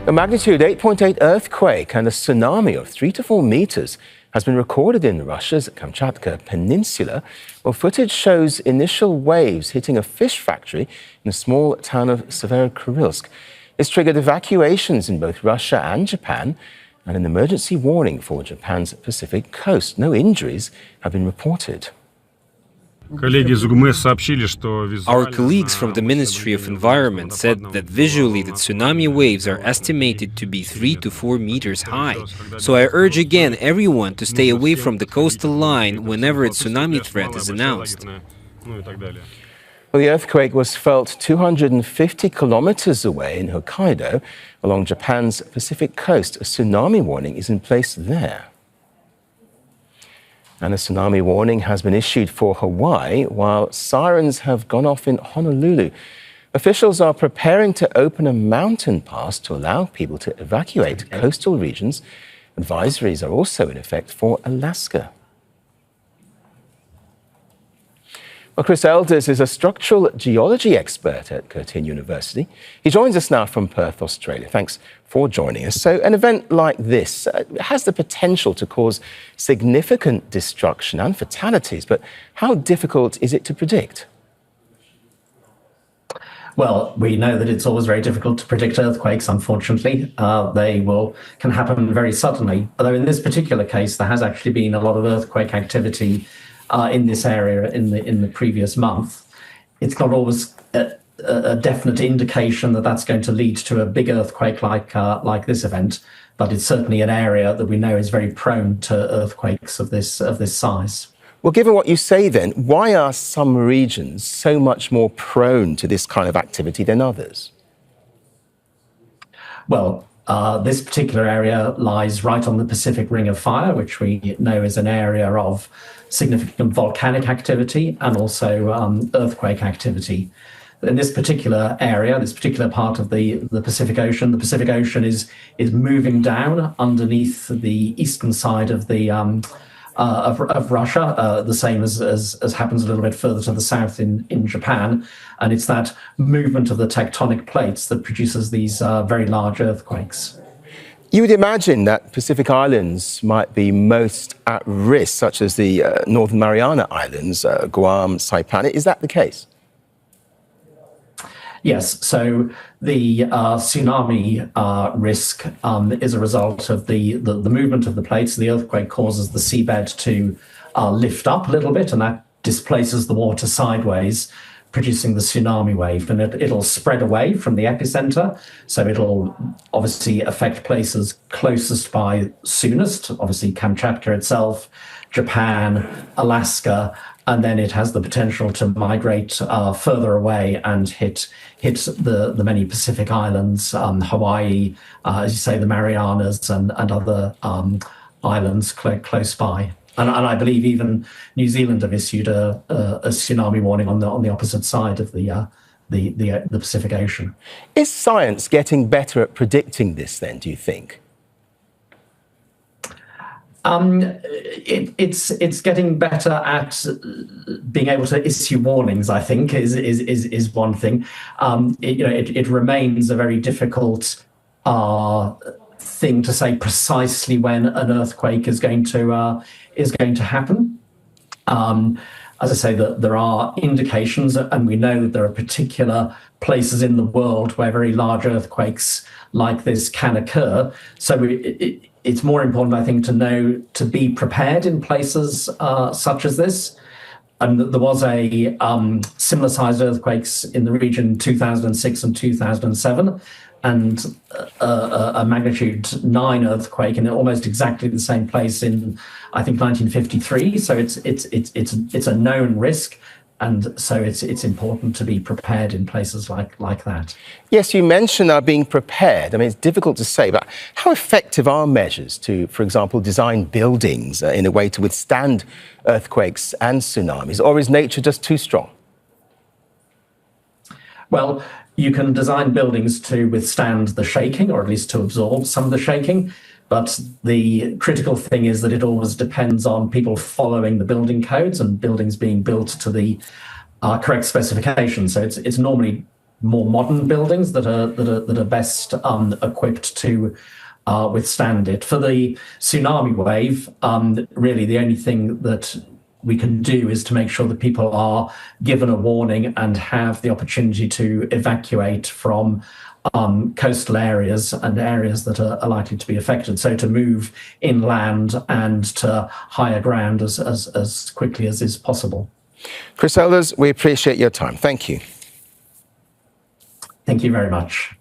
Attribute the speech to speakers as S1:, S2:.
S1: A magnitude 8.8 earthquake and a tsunami of 3 to 4 meters has been recorded in Russia's Kamchatka Peninsula. Well, footage shows initial waves hitting a fish factory in the small town of Severodvinsk. This triggered evacuations in both Russia and Japan and an emergency warning for Japan's Pacific coast. No injuries have been reported.
S2: Our colleagues from the Ministry of Environment said that visually the tsunami waves are estimated to be 3 to 4 meters high. So I urge again everyone to stay away from the coastal line whenever a tsunami threat is announced.
S1: Well, the earthquake was felt 250 kilometers away in Hokkaido, along Japan's Pacific coast. A tsunami warning is in place there. And a tsunami warning has been issued for Hawaii, while sirens have gone off in Honolulu. Officials are preparing to open a mountain pass to allow people to evacuate coastal regions. Advisories are also in effect for Alaska. Well, Chris Elders is a structural geology expert at Curtin University. He joins us now from Perth, Australia. Thanks for joining us. So an event like this has the potential to cause significant destruction and fatalities, but how difficult is it to predict?
S3: Well, we know that it's always very difficult to predict earthquakes, unfortunately. They can happen very suddenly. Although in this particular case, there has actually been a lot of earthquake activity in this area in the previous month. It's not always a definite indication that that's going to lead to a big earthquake like this event, but it's certainly an area that we know is very prone to earthquakes of this size.
S1: Well, given what you say then, why are some regions so much more prone to this kind of activity than others?
S3: Well, this particular area lies right on the Pacific Ring of Fire, which we know is an area of significant volcanic activity and also earthquake activity. In this particular area, this particular part of the Pacific Ocean is moving down underneath the eastern side of of Russia, the same as happens a little bit further to the south in Japan. And it's that movement of the tectonic plates that produces these very large earthquakes.
S1: You would imagine that Pacific Islands might be most at risk, such as the Northern Mariana Islands, Guam, Saipan. Is that the case?
S3: Yes, so the tsunami risk is a result of the movement of the plates. The earthquake causes the seabed to lift up a little bit, and that displaces the water sideways, producing the tsunami wave, and it'll spread away from the epicenter. So it'll obviously affect places closest by soonest, obviously Kamchatka itself, Japan, Alaska, and then it has the potential to migrate further away and hit the many Pacific islands, Hawaii, as you say, the Marianas and other islands close by. And I believe even New Zealand have issued a tsunami warning on the opposite side of the Pacific Ocean.
S1: Is science getting better at predicting this then, do you think?
S3: It's getting better at being able to issue warnings, I think, is one thing. It remains a very difficult thing to say precisely when an earthquake is going to happen. As I say, there are indications, and we know that there are particular places in the world where very large earthquakes like this can occur. So it's more important, I think, to be prepared in places such as this. And there was a similar-sized earthquakes in the region 2006 and 2007, and a magnitude 9 earthquake in almost exactly the same place in, I think, 1953. So it's a known risk. And so it's important to be prepared in places like that.
S1: Yes, you mentioned being prepared. I mean, it's difficult to say, but how effective are measures to, for example, design buildings in a way to withstand earthquakes and tsunamis, or is nature just too strong?
S3: Well, you can design buildings to withstand the shaking, or at least to absorb some of the shaking. But the critical thing is that it always depends on people following the building codes and buildings being built to the correct specifications. So it's normally more modern buildings that are best equipped to withstand it. For the tsunami wave, really the only thing that we can do is to make sure that people are given a warning and have the opportunity to evacuate from coastal areas and areas that are likely to be affected. So to move inland and to higher ground as quickly as is possible.
S1: Chris Elders, we appreciate your time. Thank you.
S3: Thank you very much.